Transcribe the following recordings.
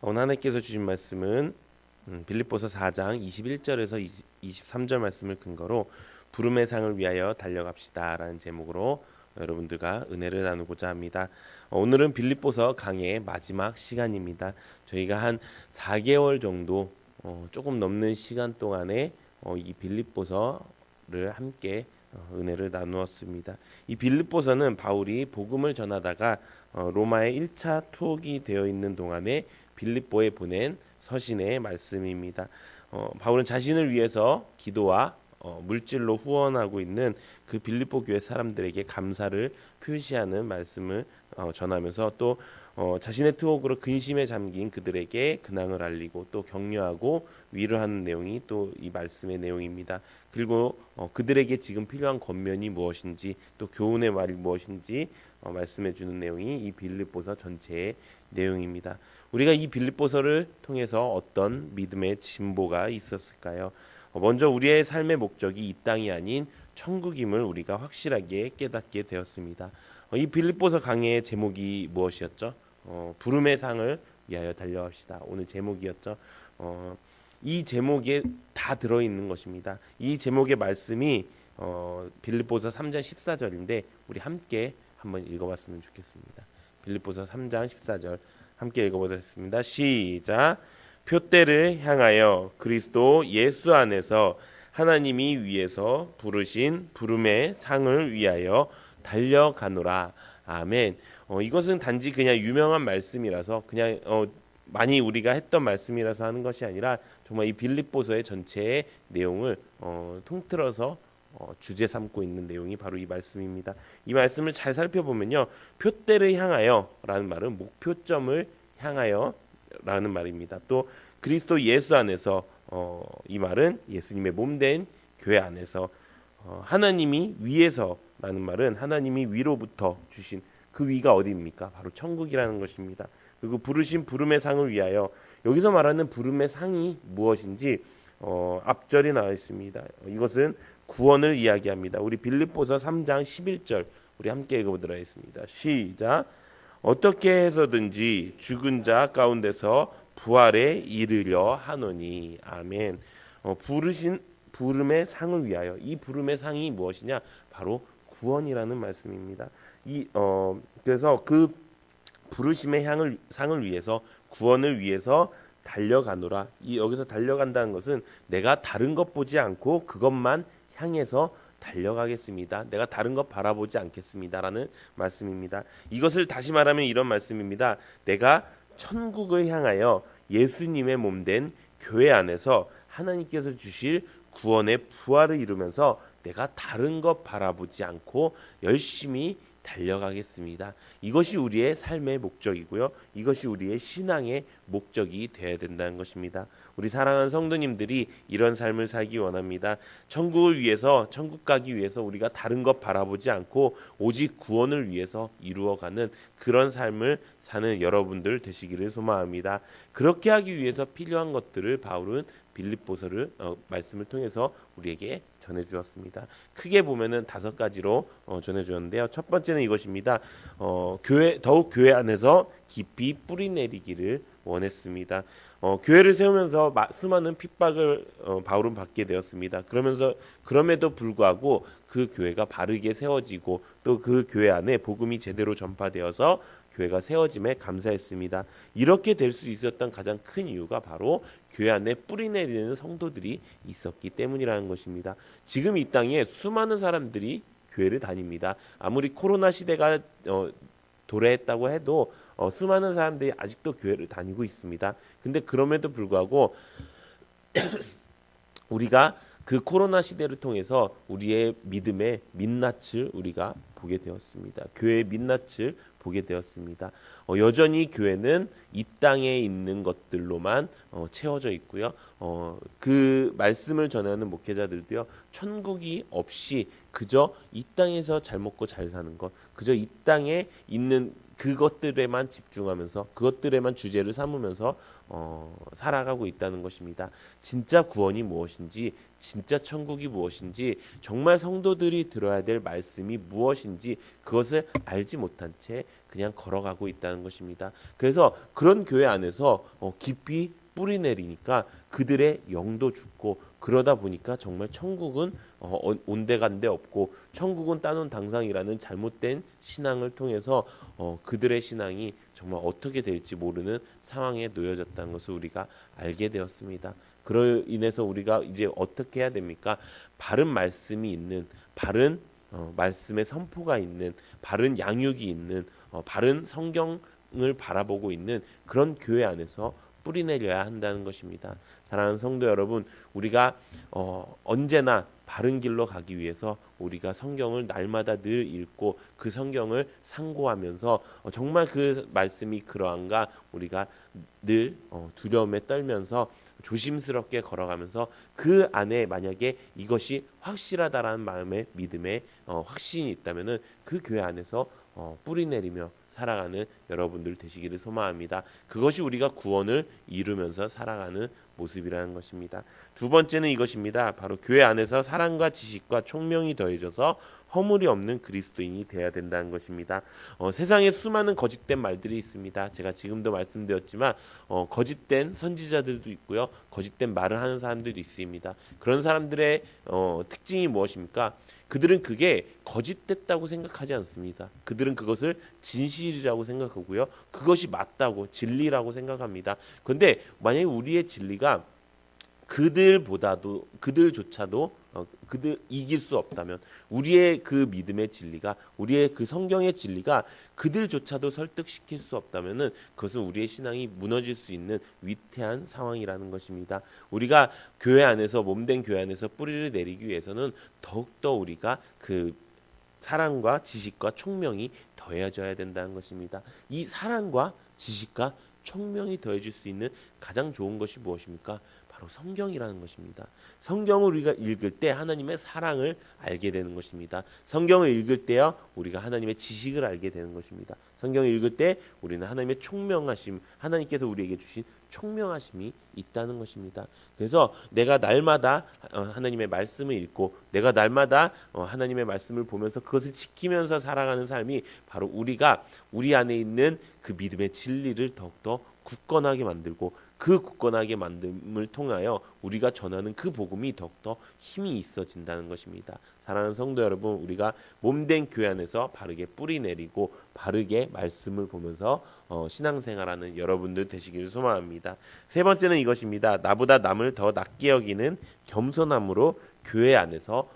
오늘 하나님께서 주신 말씀은 빌립보서 4장 21절에서 23절 말씀을 근거로 부름의 상을 위하여 달려갑시다라는 제목으로 여러분들과 은혜를 나누고자 합니다. 오늘은 빌립보서 강해의 마지막 시간입니다. 저희가 한 4개월 정도 조금 넘는 시간 동안에 이 빌립보서를 함께 은혜를 나누었습니다. 이 빌립보서는 바울이 복음을 전하다가 로마의 1차 투옥이 되어 있는 동안에 빌립보에 보낸 서신의 말씀입니다. 바울은 자신을 위해서 기도와 물질로 후원하고 있는 그 빌립보 교회 사람들에게 감사를 표시하는 말씀을 전하면서 또 자신의 투옥으로 근심에 잠긴 그들에게 근황을 알리고 또 격려하고 위로하는 내용이 또 이 말씀의 내용입니다. 그리고 그들에게 지금 필요한 권면이 무엇인지 또 교훈의 말이 무엇인지 말씀해 주는 내용이 이 빌립보서 전체의 내용입니다. 우리가 이 빌립보서를 통해서 어떤 믿음의 진보가 있었을까요? 먼저 우리의 삶의 목적이 이 땅이 아닌 천국임을 우리가 확실하게 깨닫게 되었습니다. 이 빌립보서 강해의 제목이 무엇이었죠? 부름의 상을 위하여 달려갑시다. 오늘 제목이었죠. 이 제목에 다 들어있는 것입니다. 이 제목의 말씀이 빌립보서 3장 14절인데 우리 함께 한번 읽어봤으면 좋겠습니다. 빌립보서 3장 14절 함께 읽어보겠습니다. 시작. 표대를 향하여 그리스도 예수 안에서 하나님이 위에서 부르신 부름의 상을 위하여 달려가노라. 아멘. 이것은 단지 그냥 유명한 말씀이라서 그냥 많이 우리가 했던 말씀이라서 하는 것이 아니라 정말 이 빌립보서의 전체의 내용을 통틀어서 주제 삼고 있는 내용이 바로 이 말씀입니다. 이 말씀을 잘 살펴보면요, 표대를 향하여라는 말은 목표점을 향하여라는 말입니다. 또 그리스도 예수 안에서 이 말은 예수님의 몸된 교회 안에서 하나님이 위에서라는 말은 하나님이 위로부터 주신 그 위가 어디입니까? 바로 천국이라는 것입니다. 그리고 부르신 부름의 상을 위하여 여기서 말하는 부름의 상이 무엇인지 앞절이 나와 있습니다. 이것은 구원을 이야기합니다. 우리 빌립보서 3장 11절 우리 함께 읽어보도록 하겠습니다. 시작. 어떻게 해서든지 죽은 자 가운데서 부활에 이르려 하노니. 아멘. 부르신 부름의 상을 위하여. 이 부름의 상이 무엇이냐? 바로 구원이라는 말씀입니다. 그래서 그 부르심의 상을 위해서 구원을 위해서 달려가노라. 여기서 달려간다는 것은 내가 다른 것 보지 않고 그것만 향해서 달려가겠습니다. 내가 다른 것 바라보지 않겠습니다라는 말씀입니다. 이것을 다시 말하면 이런 말씀입니다. 내가 천국을 향하여 예수님의 몸된 교회 안에서 하나님께서 주실 구원의 부활을 이루면서 내가 다른 것 바라보지 않고 열심히 달려가겠습니다. 이것이 우리의 삶의 목적이고요. 이것이 우리의 신앙의 목적이 되어야 된다는 것입니다. 우리 사랑하는 성도님들이 이런 삶을 살기 원합니다. 천국을 위해서, 천국 가기 위해서 우리가 다른 것 바라보지 않고 오직 구원을 위해서 이루어가는 그런 삶을 사는 여러분들 되시기를 소망합니다. 그렇게 하기 위해서 필요한 것들을 바울은 빌립보서를 말씀을 통해서 우리에게 전해주었습니다. 크게 보면은 5가지로 전해주었는데요. 첫 번째는 이것입니다. 더욱 교회 안에서 깊이 뿌리 내리기를 원했습니다. 교회를 세우면서 수많은 핍박을 바울은 받게 되었습니다. 그럼에도 불구하고 그 교회가 바르게 세워지고 또 그 교회 안에 복음이 제대로 전파되어서 교회가 세워짐에 감사했습니다. 이렇게 될 수 있었던 가장 큰 이유가 바로 교회 안에 뿌리 내리는 성도들이 있었기 때문이라는 것입니다. 지금 이 땅에 수많은 사람들이 교회를 다닙니다. 아무리 코로나 시대가 도래했다고 해도 수많은 사람들이 아직도 교회를 다니고 있습니다. 근데 그럼에도 불구하고 우리가 그 코로나 시대를 통해서 우리의 믿음의 민낯을 우리가 보게 되었습니다. 교회의 민낯을 보게 되었습니다. 여전히 교회는 이 땅에 있는 것들로만 채워져 있고요. 그 말씀을 전하는 목회자들도요. 천국이 없이 그저 이 땅에서 잘 먹고 잘 사는 것, 그저 이 땅에 있는 그것들에만 집중하면서 그것들에만 주제를 삼으면서 살아가고 있다는 것입니다. 진짜 구원이 무엇인지, 진짜 천국이 무엇인지, 정말 성도들이 들어야 될 말씀이 무엇인지 그것을 알지 못한 채 그냥 걸어가고 있다는 것입니다. 그래서 그런 교회 안에서 깊이 뿌리 내리니까 그들의 영도 죽고, 그러다 보니까 정말 천국은 온데간데 없고, 천국은 따놓은 당상이라는 잘못된 신앙을 통해서 그들의 신앙이 정말 어떻게 될지 모르는 상황에 놓여졌다는 것을 우리가 알게 되었습니다. 그로 인해서 우리가 이제 어떻게 해야 됩니까? 바른 말씀이 있는, 바른 말씀의 선포가 있는, 바른 양육이 있는, 바른 성경을 바라보고 있는 그런 교회 안에서 뿌리 내려야 한다는 것입니다. 사랑하는 성도 여러분, 우리가 언제나 바른 길로 가기 위해서 우리가 성경을 날마다 늘 읽고 그 성경을 상고하면서 정말 그 말씀이 그러한가 우리가 늘 두려움에 떨면서 조심스럽게 걸어가면서 그 안에 만약에 이것이 확실하다라는 마음의 믿음의 확신이 있다면은 그 교회 안에서 뿌리 내리며 살아가는 여러분들 되시기를 소망합니다. 그것이 우리가 구원을 이루면서 살아가는 모습이라는 것입니다. 두 번째는 이것입니다. 바로 교회 안에서 사랑과 지식과 총명이 더해져서 허물이 없는 그리스도인이 되어야 된다는 것입니다. 세상에 수많은 거짓된 말들이 있습니다. 제가 지금도 말씀드렸지만 거짓된 선지자들도 있고요, 거짓된 말을 하는 사람들도 있습니다. 그런 사람들의 특징이 무엇입니까? 그들은 그게 거짓됐다고 생각하지 않습니다. 그들은 그것을 진실이라고 생각하고요, 그것이 맞다고, 진리라고 생각합니다. 그런데 만약에 우리의 진리가 그들조차도 그들 이길 수 없다면, 우리의 그 믿음의 진리가, 우리의 그 성경의 진리가 그들조차도 설득시킬 수 없다면은 그것은 우리의 신앙이 무너질 수 있는 위태한 상황이라는 것입니다. 우리가 교회 안에서, 몸된 교회 안에서 뿌리를 내리기 위해서는 더욱더 우리가 그 사랑과 지식과 총명이 더해져야 된다는 것입니다. 이 사랑과 지식과 총명이 더해질 수 있는 가장 좋은 것이 무엇입니까? 바로 성경이라는 것입니다. 성경을 우리가 읽을 때 하나님의 사랑을 알게 되는 것입니다. 성경을 읽을 때요, 우리가 하나님의 지식을 알게 되는 것입니다. 성경을 읽을 때 우리는 하나님의 총명하심, 하나님께서 우리에게 주신 총명하심이 있다는 것입니다. 그래서 내가 날마다 하나님의 말씀을 읽고, 내가 날마다 하나님의 말씀을 보면서 그것을 지키면서 살아가는 삶이 바로 우리가 우리 안에 있는 그 믿음의 진리를 더욱더 굳건하게 만들고, 그 굳건하게 만듦을 통하여 우리가 전하는 그 복음이 더욱더 힘이 있어진다는 것입니다. 사랑하는 성도 여러분, 우리가 몸된 교회 안에서 바르게 뿌리 내리고 바르게 말씀을 보면서 신앙생활하는 여러분들 되시기를 소망합니다. 세 번째는 이것입니다. 나보다 남을 더 낮게 여기는 겸손함으로 교회 안에서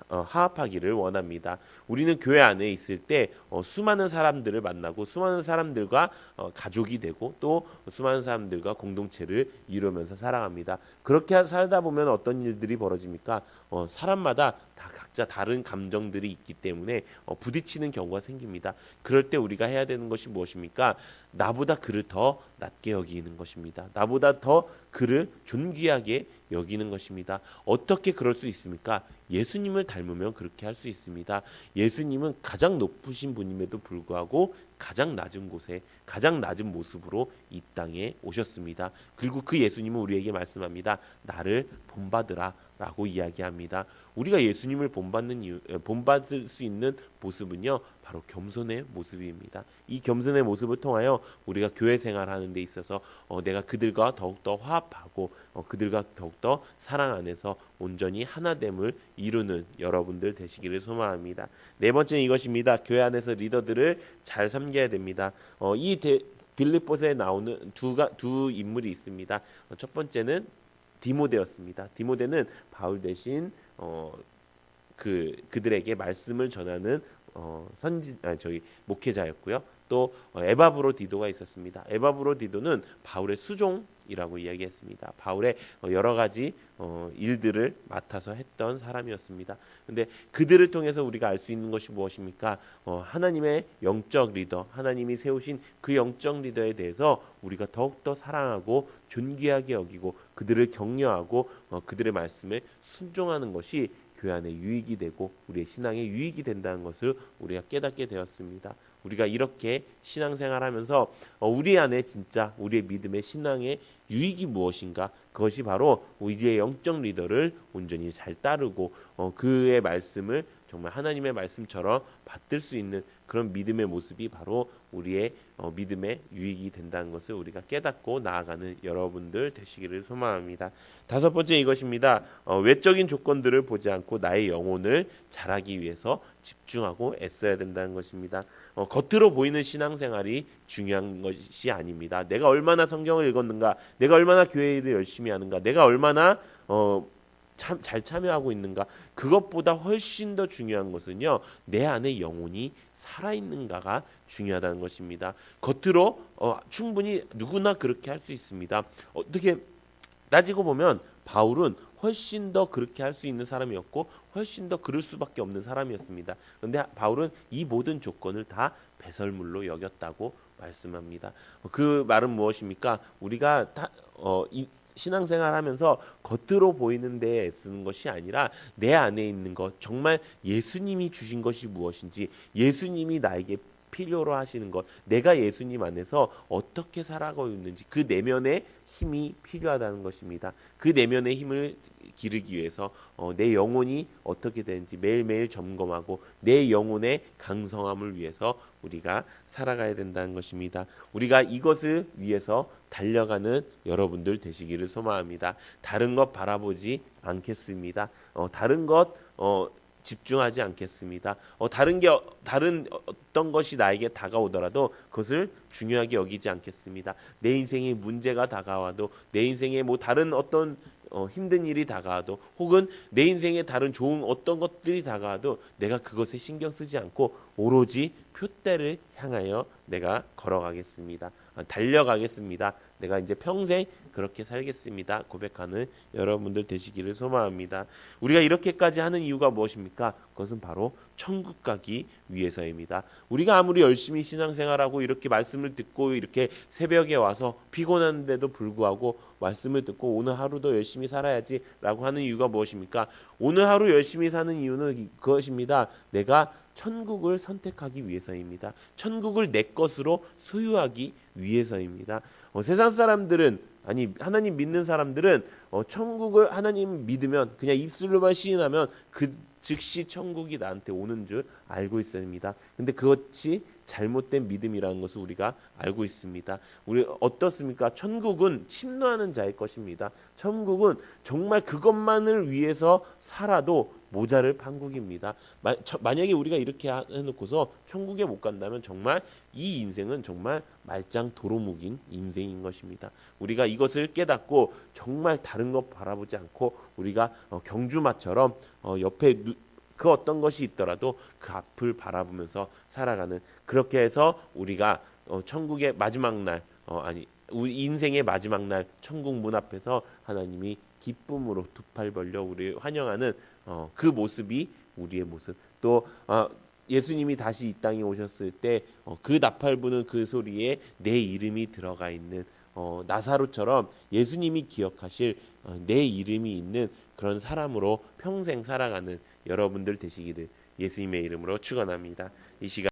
화합하기를 원합니다. 우리는 교회 안에 있을 때 수많은 사람들을 만나고, 수많은 사람들과 가족이 되고, 또 수많은 사람들과 공동체를 이루면서 살아갑니다. 그렇게 살다 보면 어떤 일들이 벌어집니까? 사람마다 다 각자 다른 감정들이 있기 때문에 부딪히는 경우가 생깁니다. 그럴 때 우리가 해야 되는 것이 무엇입니까? 나보다 그를 더 낮게 여기는 것입니다. 나보다 더 그를 존귀하게 여기는 것입니다. 어떻게 그럴 수 있습니까? 예수님을 닮으면 그렇게 할 수 있습니다. 예수님은 가장 높으신 분임에도 불구하고 가장 낮은 곳에, 가장 낮은 모습으로 이 땅에 오셨습니다. 그리고 그 예수님은 우리에게 말씀합니다. 나를 본받으라 라고 이야기합니다. 우리가 예수님을 본받을 수 있는 모습은요, 바로 겸손의 모습입니다. 이 겸손의 모습을 통하여 우리가 교회 생활하는 데 있어서 내가 그들과 더욱더 화합하고 그들과 더욱더 사랑 안에서 온전히 하나됨을 이루는 여러분들 되시기를 소망합니다. 네 번째는 이것입니다. 교회 안에서 리더들을 잘 섬겨야 됩니다. 빌립보서에 나오는 두 인물이 있습니다. 첫 번째는 디모데였습니다. 디모데는 바울 대신 그들에게 말씀을 전하는 목회자였고요. 또 에바브로디도가 있었습니다. 에바브로디도는 바울의 수종이라고 이야기했습니다. 바울의 여러 가지 일들을 맡아서 했던 사람이었습니다. 그런데 그들을 통해서 우리가 알 수 있는 것이 무엇입니까? 하나님의 영적 리더, 하나님이 세우신 그 영적 리더에 대해서 우리가 더욱더 사랑하고 존귀하게 여기고 그들을 격려하고 그들의 말씀에 순종하는 것이 교회 안에 유익이 되고 우리의 신앙에 유익이 된다는 것을 우리가 깨닫게 되었습니다. 우리가 이렇게 신앙생활하면서 우리 안에 진짜 우리의 믿음의 신앙의 유익이 무엇인가? 그것이 바로 우리의 영적 리더를 온전히 잘 따르고 그의 말씀을 정말 하나님의 말씀처럼 받들 수 있는 그런 믿음의 모습이 바로 우리의 믿음의 유익이 된다는 것을 우리가 깨닫고 나아가는 여러분들 되시기를 소망합니다. 다섯 번째 이것입니다. 외적인 조건들을 보지 않고 나의 영혼을 자라기 위해서 집중하고 애써야 된다는 것입니다. 겉으로 보이는 신앙생활이 중요한 것이 아닙니다. 내가 얼마나 성경을 읽었는가, 내가 얼마나 교회 일을 열심히 하는가, 내가 얼마나 잘 참여하고 있는가, 그것보다 훨씬 더 중요한 것은요, 내 안에 영혼이 살아있는가가 중요하다는 것입니다. 겉으로 충분히 누구나 그렇게 할 수 있습니다. 어떻게 따지고 보면 바울은 훨씬 더 그렇게 할 수 있는 사람이었고 훨씬 더 그럴 수밖에 없는 사람이었습니다. 그런데 바울은 이 모든 조건을 다 배설물로 여겼다고 말씀합니다. 그 말은 무엇입니까? 우리가 신앙생활하면서 겉으로 보이는 데에 쓰는 것이 아니라 내 안에 있는 것, 정말 예수님이 주신 것이 무엇인지, 예수님이 나에게 필요로 하시는 것, 내가 예수님 안에서 어떻게 살아가고 있는지, 그 내면의 힘이 필요하다는 것입니다. 그 내면의 힘을 기르기 위해서 내 영혼이 어떻게 되는지 매일매일 점검하고 내 영혼의 강성함을 위해서 우리가 살아가야 된다는 것입니다. 우리가 이것을 위해서 달려가는 여러분들 되시기를 소망합니다. 다른 것 바라보지 않겠습니다. 다른 것 집중하지 않겠습니다. 다른 어떤 것이 나에게 다가오더라도 그것을 중요하게 여기지 않겠습니다. 내 인생에 문제가 다가와도, 내 인생에 다른 어떤 힘든 일이 다가와도, 혹은 내 인생에 다른 좋은 어떤 것들이 다가와도 내가 그것에 신경 쓰지 않고 오로지 표대를 향하여 내가 걸어가겠습니다. 달려가겠습니다. 내가 이제 평생 그렇게 살겠습니다. 고백하는 여러분들 되시기를 소망합니다. 우리가 이렇게까지 하는 이유가 무엇입니까? 그것은 바로 천국 가기 위해서입니다. 우리가 아무리 열심히 신앙생활하고 이렇게 말씀을 듣고 이렇게 새벽에 와서 피곤한데도 불구하고 말씀을 듣고 오늘 하루도 열심히 살아야지라고 하는 이유가 무엇입니까? 오늘 하루 열심히 사는 이유는 그것입니다. 내가 천국을 선택하기 위해서입니다. 천국을 내 것으로 소유하기 위해서입니다. 세상 사람들은, 아니 하나님 믿는 사람들은 천국을 하나님 믿으면 그냥 입술로만 시인하면 그 즉시 천국이 나한테 오는 줄 알고 있습니다. 근데 그것이 잘못된 믿음이라는 것을 우리가 알고 있습니다. 우리 어떻습니까? 천국은 침노하는 자의 것입니다. 천국은 정말 그것만을 위해서 살아도 모자를 판국입니다. 만약에 우리가 이렇게 해놓고서 천국에 못 간다면 정말 이 인생은 정말 말짱 도루묵인 인생인 것입니다. 우리가 이것을 깨닫고 정말 다른 것 바라보지 않고 우리가 경주마처럼 옆에 그 어떤 것이 있더라도 그 앞을 바라보면서 살아가는, 그렇게 해서 우리가 천국의 마지막 날, 우리 인생의 마지막 날 천국 문 앞에서 하나님이 기쁨으로 두 팔 벌려 우리 환영하는 그 모습이 우리의 모습. 또 예수님이 다시 이 땅에 오셨을 때 그 나팔 부는 그 소리에 내 이름이 들어가 있는 나사로처럼 예수님이 기억하실 내 이름이 있는 그런 사람으로 평생 살아가는 여러분들 되시기를 예수님의 이름으로 축원합니다. 이 시간